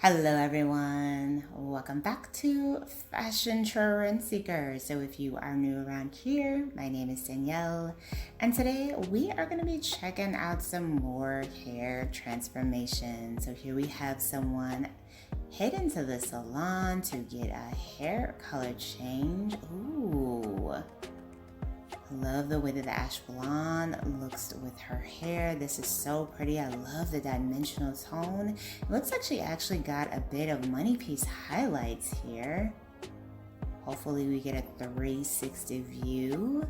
Hello everyone, welcome back to Fashion Trend Seeker. So if you are new around here, my name is Danielle and today we are going to be checking out some more hair transformation. So here we have someone head into the salon to get a hair color change. Ooh. Love the way that the ash blonde looks with her hair. This is so pretty. I love the dimensional tone. It looks like she actually got a bit of money piece highlights here. Hopefully we get a 360 view.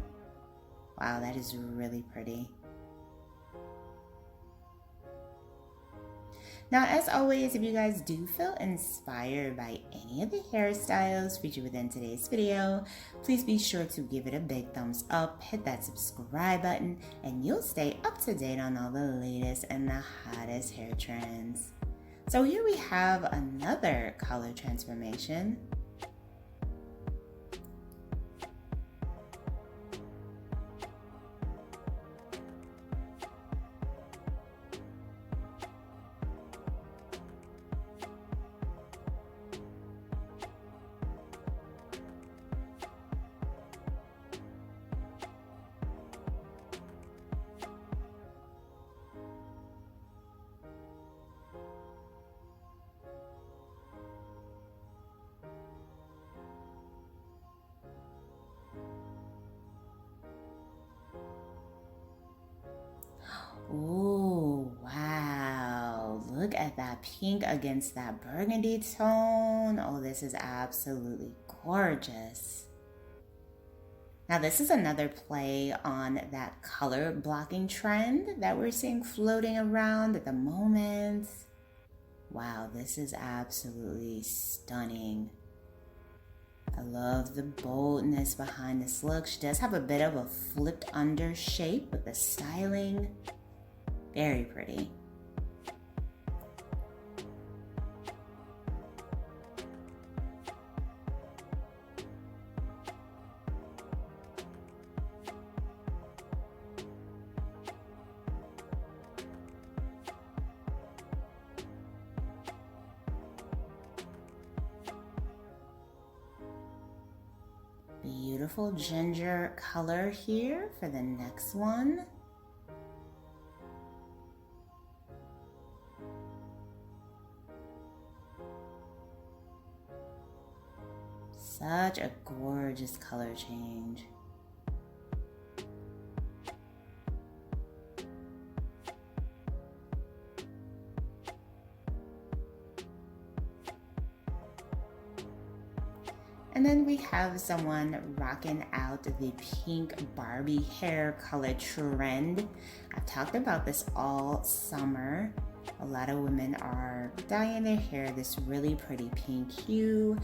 Wow, that is really pretty. Now, as always, if you guys do feel inspired by any of the hairstyles featured within today's video, please be sure to give it a big thumbs up, hit that subscribe button, and you'll stay up to date on all the latest and the hottest hair trends. So here we have another color transformation. Ooh, wow. Look at that pink against that burgundy tone. Oh, this is absolutely gorgeous. Now, this is another play on that color blocking trend that we're seeing floating around at the moment. Wow, this is absolutely stunning. I love the boldness behind this look. She does have a bit of a flipped under shape with the styling. Very pretty. Beautiful ginger color here for the next one. Such a gorgeous color change. And then we have someone rocking out the pink Barbie hair color trend. I've talked about this all summer. A lot of women are dyeing their hair this really pretty pink hue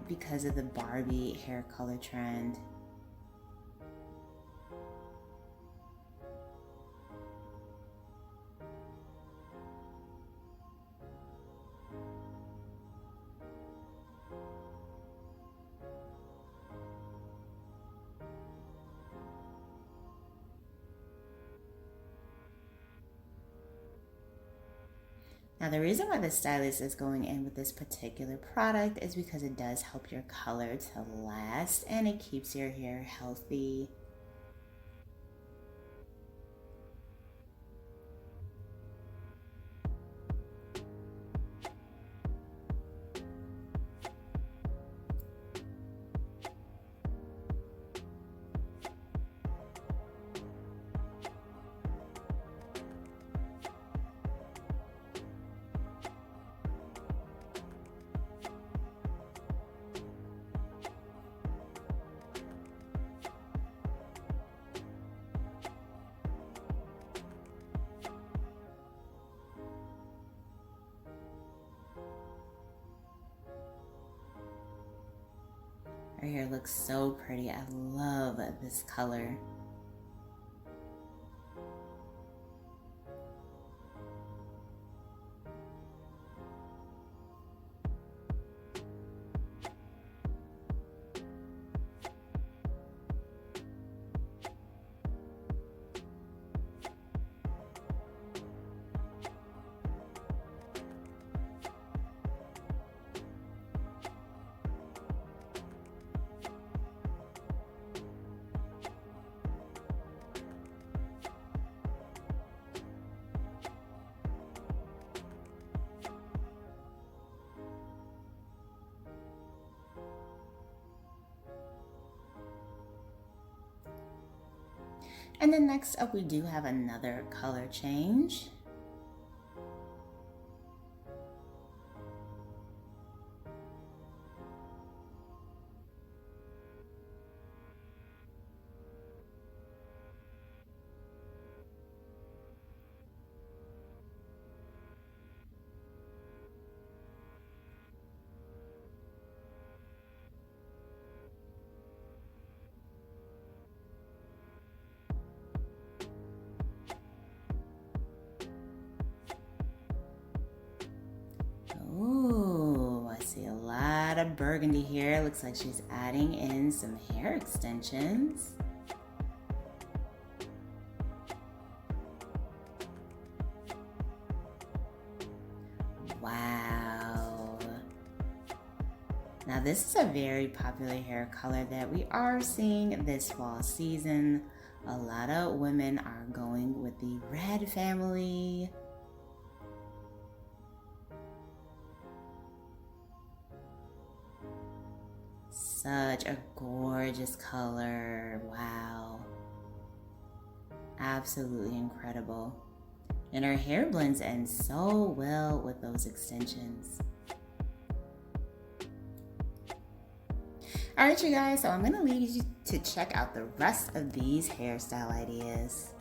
because of the Barbie hair color trend. Now, the reason why the stylist is going in with this particular product is because it does help your color to last and it keeps your hair healthy. Her hair looks so pretty. I love this color. And then next up, we do have another color change. Ooh, I see a lot of burgundy here. Looks like she's adding in some hair extensions. Wow. Now this is a very popular hair color that we are seeing this fall season. A lot of women are going with the red family. Such a gorgeous color. Wow. Absolutely incredible. And her hair blends in so well with those extensions. All right, you guys, so I'm gonna leave you to check out the rest of these hairstyle ideas.